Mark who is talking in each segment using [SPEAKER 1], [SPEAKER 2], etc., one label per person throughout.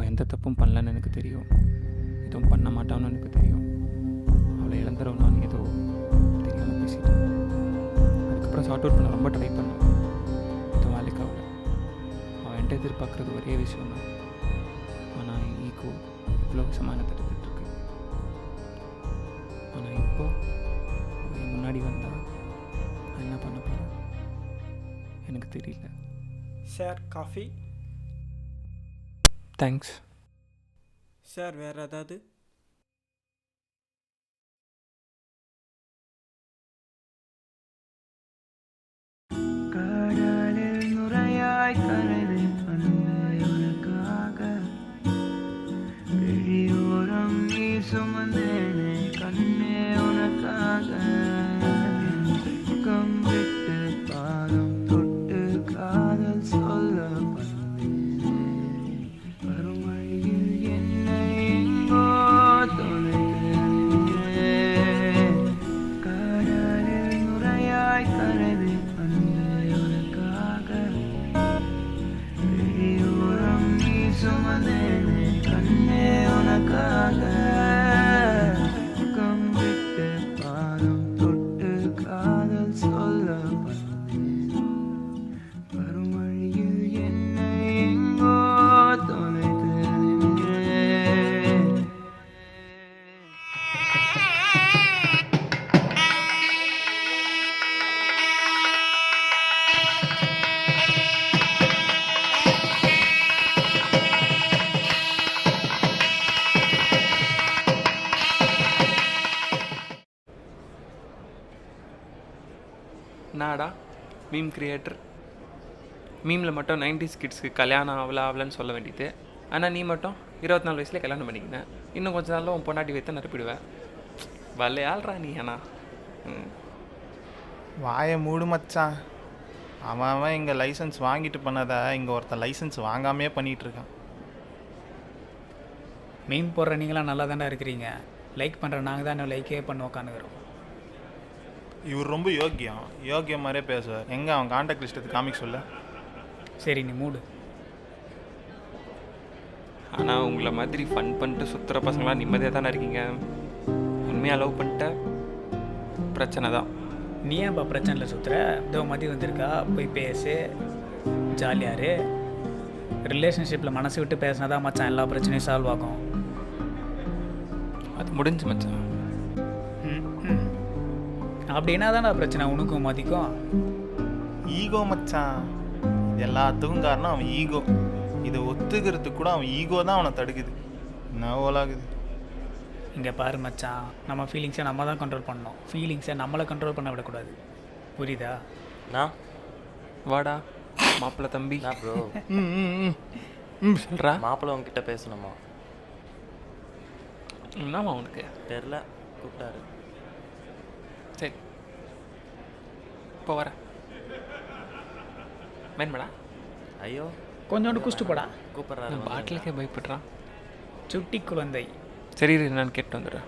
[SPEAKER 1] எந்த தப்பும் பண்ணலன்னு எனக்கு தெரியும், எதுவும் பண்ண மாட்டான்னு எனக்கு தெரியும். அவளை இழந்துடும் நான் ஏதோ தெரியாமல் பேசிட்டேன். அதுக்கப்புறம் சார்ட் அவுட் பண்ண ரொம்ப ட்ரை பண்ணேன், எதுவும் வேலைக்கு ஆகல. அவன் என்கிட்ட எதிர்பார்க்குறது ஒரே விஷயம் தான், ஆனால் ஈகோ இவ்வளோ விஷமான தடுத்துட்ருக்கு. ஆனால் இப்போ அவன் முன்னாடி வந்தால் நான் என்ன பண்ண போகிறேன் எனக்கு தெரியல.
[SPEAKER 2] Sir coffee.
[SPEAKER 1] தேங்க்ஸ்
[SPEAKER 2] சார் வேறு ஏதாவது?
[SPEAKER 3] கடலில் நுரையாய் கரைது உனக்காக, வெளியோரம் நீ சுமந்தேனே கண்ணே உனக்காக, பக்கம் விட்டு பாதம் தொட்டு காதல் சொல்ல வந்தேனே, வறுமையில் என்னை எங்கோ தொலைத்து நின்றேன். கடலில் நுரையாய் கரைது உனக்காக, வெளியோரம் நீ சுமந்தேனே கண்ணே உனக்காக, பக்கம் விட்டு பாதம் தொட்டு காதல் சொல்ல வந்தேன், வறுமையில் என்னை எங்கோ தொலைத்து நின்றேன்.
[SPEAKER 1] நாடா மீம் கிரியேட்டர். மீமில் மட்டும் 90s கிட்ஸ்க்கு கல்யாணம் ஆகலன்னு சொல்ல வேண்டியது, ஆனால் நீ மட்டும் 24 வயசுல கல்யாணம் பண்ணிக்கினேன், இன்னும் கொஞ்சம் நாளில் உன் பொண்டாட்டி வைத்து நிரப்பிடுவேன். வலையாள்றா நீ. ஏன்னா
[SPEAKER 4] வாயை மூடு மச்சான். அவன் இங்கே லைசன்ஸ் வாங்கிட்டு பண்ணதை இங்கே ஒருத்தன் லைசன்ஸ் வாங்காமையே பண்ணிகிட்ருக்கான்.
[SPEAKER 5] மீன் போடுற நீங்களாம் நல்லா தானே இருக்கிறீங்க, லைக் பண்ணுற நாங்கள் தான் இன்னும் லைக்கே பண்ண உட்காந்துக்கிறோம்.
[SPEAKER 4] இவர் ரொம்ப யோக்கியம் மாதிரியே பேசுவார். எங்கே அவன் கான்டாக்ட் லிஸ்ட் எடுத்து காமிக்க சொல்ல.
[SPEAKER 5] சரி நீ மூடு.
[SPEAKER 1] ஆனால் உங்களை மாதிரி ஃபன் பண்ணிட்டு சுற்றுற பசங்களாம் நிம்மதியாக தானே இருக்கீங்க. உண்மையாக லவ் பண்ணிட்ட பிரச்சனை தான்.
[SPEAKER 5] நீ ஏன்ப்பா பிரச்சனையில் சுற்றுற? இதோ மதி வந்திருக்கா, போய் பேசு, ஜாலியாரு. ரிலேஷன்ஷிப்பில் மனசு விட்டு பேசினா தான் மச்சான் எல்லா பிரச்சனையும் சால்வ் ஆகும்.
[SPEAKER 1] அது முடிஞ்சு மச்சான்.
[SPEAKER 5] அப்படின்னா தானே பிரச்சனை உனக்கும் மதிக்கும்.
[SPEAKER 4] ஈகோ மச்சான், எல்லாத்துக்கும் காரணம் அவன் ஈகோ. இதை ஒத்துக்கிறதுக்கு கூட அவன் ஈகோ தான் அவனை தடுக்குது. என்ன ஓலாகுது.
[SPEAKER 5] இங்கே பாரு மச்சான், நம்ம ஃபீலிங்ஸை நம்ம தான் கண்ட்ரோல் பண்ணணும், ஃபீலிங்ஸை நம்மளை கண்ட்ரோல் பண்ண விடக்கூடாது. புரியுதா?
[SPEAKER 6] நான்
[SPEAKER 1] வாடா மாப்பிள்ளை தம்பி.
[SPEAKER 6] நான் ப்ரோ
[SPEAKER 1] சொல்கிறா.
[SPEAKER 6] மாப்பிள்ளை உங்ககிட்ட பேசணுமா?
[SPEAKER 1] என்னம்மா உனக்கு
[SPEAKER 6] தெரில, கூப்பிட்டாரு.
[SPEAKER 1] சரி இப்போ வரேன். வேணுமாடா?
[SPEAKER 6] ஐயோ
[SPEAKER 5] கொஞ்சோண்டு குஷ்டு போடா.
[SPEAKER 6] கூப்பிட்றாரு.
[SPEAKER 1] நான் பாட்டிலுக்கே பயப்படுறான்.
[SPEAKER 5] சுட்டி குழந்தை.
[SPEAKER 1] சரி நான் கேட்டு வந்துடுறேன்.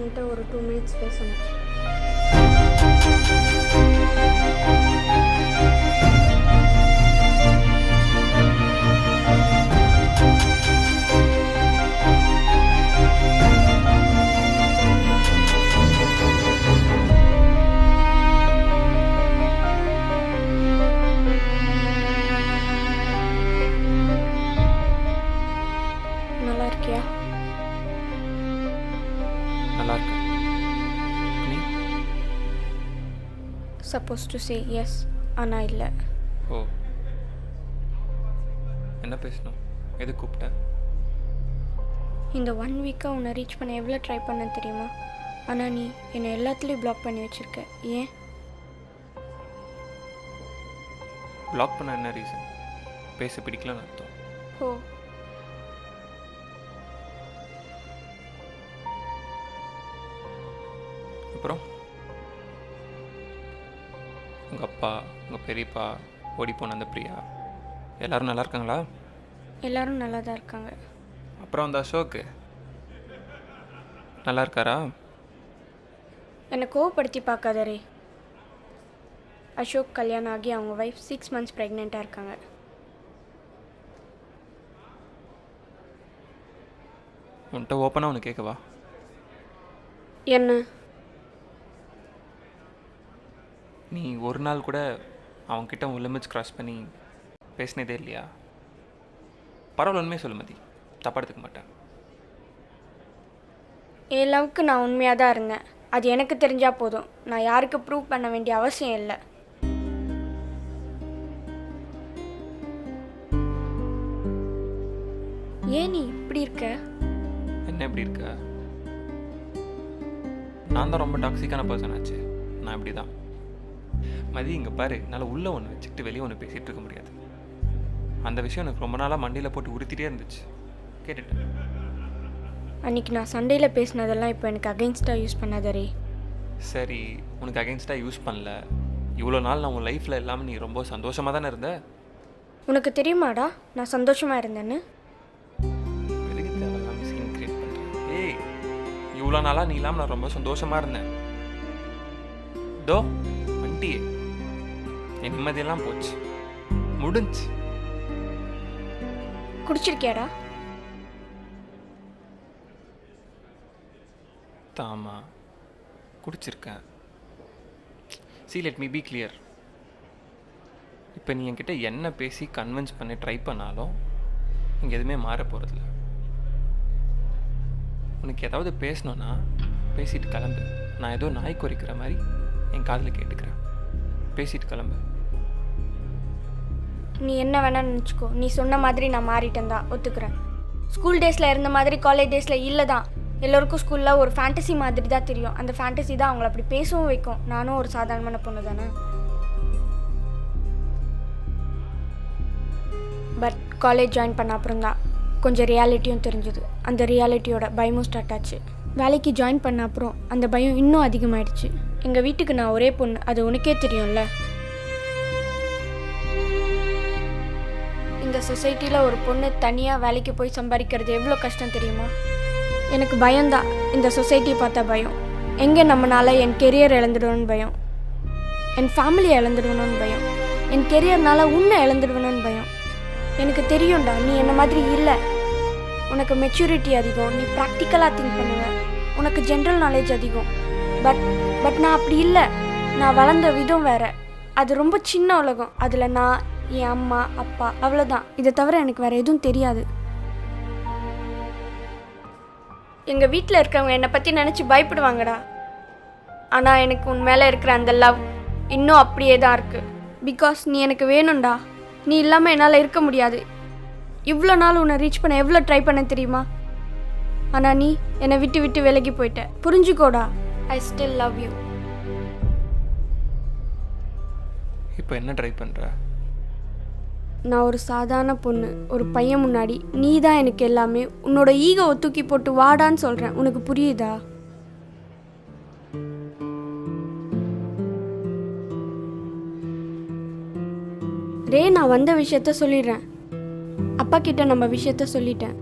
[SPEAKER 7] என்கிட்ட ஒரு 2 minutes பேசணும். நல்லா இருக்கியா?
[SPEAKER 1] நல்லா இருக்கு. நீ
[SPEAKER 7] சப்போஸ் டு சே எஸ், ஆனால் இல்லை.
[SPEAKER 1] ஓ, என்ன பேசணும்? எது கூப்பிட்ட?
[SPEAKER 7] இந்த 1 வீக்காக உன்னை ரீச் பண்ண எவ்வளோ ட்ரை பண்ண தெரியுமா? ஆனால் நீ என்னை எல்லாத்துலேயும் பிளாக் பண்ணி வச்சுருக்க. ஏன்?
[SPEAKER 1] பிளாக் பண்ண என்ன ரீசன்? பேச பிடிக்கலன்னு அர்த்தம்.
[SPEAKER 7] ஓ,
[SPEAKER 1] அப்புறம் உங்கள் அப்பா, உங்கள் பெரியப்பா, ஓடி போன அந்த பிரியா எல்லோரும் நல்லா இருக்காங்களா?
[SPEAKER 7] எல்லாரும் நல்லா தான் இருக்காங்க.
[SPEAKER 1] அப்புறம் அந்த அசோக்கு நல்லா இருக்காரா?
[SPEAKER 7] என்னை கோவப்படுத்தி பார்க்காதரே. அசோக் கல்யாணம் ஆகி அவங்க ஒய்ஃப் 6 months ப்ரெக்னெண்ட்டாக இருக்காங்க.
[SPEAKER 1] உன்கிட்ட ஓப்பனாக ஒன்று கேட்கவா?
[SPEAKER 7] என்ன?
[SPEAKER 1] நீ ஒரு நாள் கூட அவன்கிட்ட உன் லிமிட்ஸ் க்ராஸ் பண்ணி பேசினதே இல்லையா? பரவாயில்ல, உண்மையே சொல்லு மதி, தப்பாக எடுத்துக்க மாட்டேன்.
[SPEAKER 7] என் லவ்க்கு நான் உண்மையாக தான் இருந்தேன். அது எனக்கு தெரிஞ்சால் போதும். நான் யாருக்கு ப்ரூவ் பண்ண வேண்டிய அவசியம் இல்லை. ஏன் நீ இப்படி இருக்க?
[SPEAKER 1] என்ன எப்படி இருக்க? நான் தான் ரொம்ப டாக்ஸிக்கான பர்சன் ஆச்சு. நான் இப்படி தான் மதி. இங்கே பாரு, என்னால் உள்ளே ஒன்று வச்சுக்கிட்டு வெளியே ஒன்று பேசிகிட்டு இருக்க முடியாது. அந்த விஷயம் எனக்கு ரொம்ப நாளாக மண்டியில் போட்டு உறுத்திட்டே இருந்துச்சு. கேட்டுட்டேன்.
[SPEAKER 7] அன்றைக்கி நான் சண்டேயில் பேசினதெல்லாம் இப்போ எனக்கு அகெயின்ஸ்டாக யூஸ் பண்ணாதரே.
[SPEAKER 1] சரி, உனக்கு அகெயின்ஸ்டாக யூஸ் பண்ணல. இவ்வளோ நாள் நான் உன் லைஃப்பில் இல்லாமல் நீ ரொம்ப சந்தோஷமாக தானே இருந்த.
[SPEAKER 7] உனக்கு தெரியுமாடா நான் சந்தோஷமாக இருந்தேன்னு?
[SPEAKER 1] எதுக்கு தேவையில்லாமல் சீன் கிரியேட் பண்ணுறேன்? ஏய், இவ்வளோ நாளாக நீ இல்லாமல் நான் ரொம்ப சந்தோஷமாக இருந்தேன். டோ வண்டியே, என் நிம்மதியெல்லாம் போச்சு, முடிஞ்சு.
[SPEAKER 7] குடிச்சிருக்கியாடா?
[SPEAKER 1] தாமா குடிச்சிருக்கேன். See, let me be clear. இப்போ நீ என்கிட்ட என்ன பேசி கன்வின்ஸ் பண்ணி ட்ரை பண்ணாலும் இங்கே எதுவுமே மாற போகிறதில்ல. உனக்கு ஏதாவது பேசணுன்னா பேசிட்டு கிளம்பு. நான் ஏதோ நாய் குறைக்கிற மாதிரி என் காதில் கேட்டுக்கிறேன். பேசிட்டு கிளம்பு.
[SPEAKER 7] நீ என்ன வேணான்னு நினச்சிக்கோ. நீ சொன்ன மாதிரி நான் மாறிட்டேன் தான், ஒத்துக்கிறேன். ஸ்கூல் டேஸில் இருந்த மாதிரி காலேஜ் டேஸில் இல்லை தான். எல்லோருக்கும் ஸ்கூலில் ஒரு ஃபேண்டசி மாதிரி தான் தெரியும். அந்த ஃபேண்டசி தான் அவங்கள அப்படி பேசவும் வைக்கும். நானும் ஒரு சாதாரணமான பொண்ணு தானே. பட் காலேஜ் ஜாயின் பண்ண அப்புறம் தான் கொஞ்சம் ரியாலிட்டியும் தெரிஞ்சுது. அந்த ரியாலிட்டியோட பயமும் ஸ்டார்ட் ஆச்சு. வேலைக்கு ஜாயின் பண்ண அப்புறம் அந்த பயம் இன்னும் அதிகமாகிடுச்சு. எங்கள் வீட்டுக்கு நான் ஒரே பொண்ணு, அது உனக்கே தெரியும்ல. இந்த சொசைட்டியில் ஒரு பொண்ணு தனியாக வேலைக்கு போய் சம்பாதிக்கிறது எவ்வளோ கஷ்டம் தெரியுமா? எனக்கு பயம்தான். இந்த சொசைட்டியை பார்த்தா பயம். எங்கே நம்மளால் என் கெரியர் இழந்துடுவேன்னு பயம், என் ஃபேமிலியை இழந்துடுவேணும்னு பயம், என் கெரியர்னால உன்னை இழந்துடுவேணும்னு பயம். எனக்கு தெரியும்டா, நீ என்ன மாதிரி இல்லை. உனக்கு மெச்சூரிட்டி அதிகம், நீ ப்ராக்டிக்கலாக திங்க் பண்ணுவ, உனக்கு ஜென்ரல் நாலேஜ் அதிகம். பட் நான் அப்படி இல்லை. நான் வளர்ந்த விதம் வேற. அது ரொம்ப சின்ன உலகம். அதில் நான், என் அம்மா, அப்பா, அவ்வளோதான். இதை தவிர எனக்கு வேறு எதுவும் தெரியாது. எங்கள் வீட்டில் இருக்கிறவங்க என்னை பற்றி நினச்சி பயப்படுவாங்கடா. ஆனால் எனக்கு உன் மேலே இருக்கிற அந்த லவ் இன்னும் அப்படியே தான் இருக்குது. பிகாஸ் நீ எனக்கு வேணும்டா. நீ இல்லாமல் என்னால் இருக்க முடியாது. இவ்வளோ நாள் உன்னை ரீச் பண்ண எவ்வளோ ட்ரை பண்ண தெரியுமா? ஆனால் நீ என்னை விட்டு விட்டு விலகி போயிட்ட. புரிஞ்சுக்கோடா. I still love you.
[SPEAKER 1] இப்போ என்ன ட்ரை பண்ணுற?
[SPEAKER 7] நான் ஒரு சாதாரண பொண்ணு. ஒரு பையன் முன்னாடி நீ தான் எனக்கு எல்லாமே. உன்னோட ஈகோவை தூக்கி போட்டு வாடான்னு சொல்கிறேன். உனக்கு புரியுதா? ரே, நான் வந்த விஷயத்த சொல்லிடுறேன். அப்பா கிட்ட நம்ம விஷயத்த சொல்லிட்டேன்.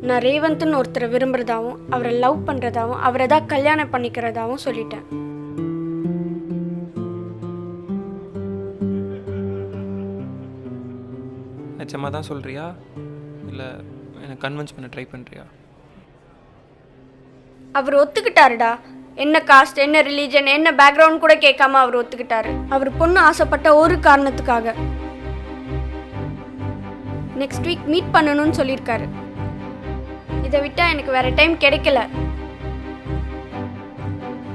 [SPEAKER 7] நான் ரேவந்த்னு ஒருத்தரை விரும்புகிறதாவும் அவரை லவ் பண்ணுறதாவும் அவரை தான் கல்யாணம் பண்ணிக்கிறதாவும் சொல்லிட்டேன்.
[SPEAKER 1] நிச்சயமாக தான் சொல்கிறியா இல்லை என்னை கன்வின்ஸ் பண்ண ட்ரை பண்ணுறியா?
[SPEAKER 7] அவர் ஒத்துக்கிட்டாருடா. என்ன காஸ்ட், என்ன ரிலீஜன், என்ன பேக்ரவுண்ட் கூட கேட்காம அவர் ஒத்துக்கிட்டாரு. அவர் பொண்ணு ஆசைப்பட்ட ஒரு காரணத்துக்காக. நெக்ஸ்ட் வீக் மீட் பண்ணணும்னு சொல்லியிருக்காரு. இதை விட்டா எனக்கு வேற டைம் கிடைக்கல.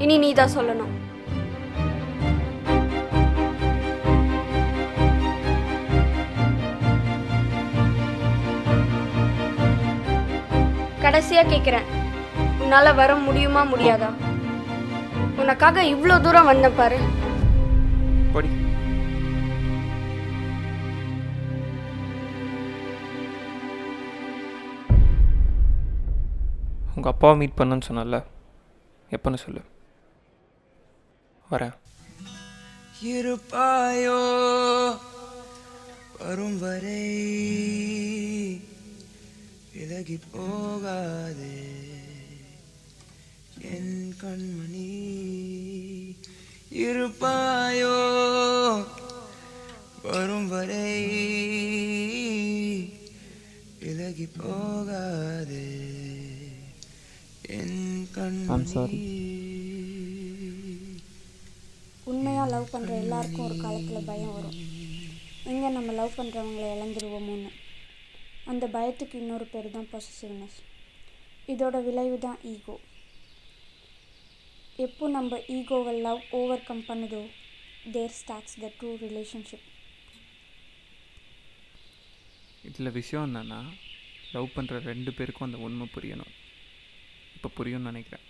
[SPEAKER 7] இனி நீ தான் சொல்லணும். கடைசியா கேட்குறேன், உன்னால வர முடியுமா முடியாதா? உனக்காக இவ்வளோ தூரம் வந்தேன் பாரு.
[SPEAKER 1] படி. உங்கள் அப்பாவை மீட் பண்ணுன்னு சொன்னல, எப்போன்னு சொல்லு, வரேன்.
[SPEAKER 3] இருப்பாயோ வரும் வரை விலகி போகாதே என் கண்மணி. இருப்பாயோ வரும் வரை விலகி போகாதே என்
[SPEAKER 1] I'm sorry.
[SPEAKER 3] கண்மணி.
[SPEAKER 7] உண்மையாக லவ் பண்ணுற எல்லாருக்கும் ஒரு காலத்தில் பயம் வரும், எங்கே நம்ம லவ் பண்ணுறவங்கள இழந்துருவோமோன்னு. அந்த பயத்துக்கு இன்னொரு பேர் தான் பொசசிவ்னஸ். இதோட விளைவு தான் ஈகோ. எப்போ நம்ம ஈகோவை லவ் ஓவர் கம் பண்ணுதோ, there starts the true relationship.
[SPEAKER 1] இதில் விஷயம் என்னென்னா, லவ் பண்ணுற 2 பேருக்கும் அந்த உண்மை புரியணும். இப்போ புரியும்னு நினைக்கிறேன்.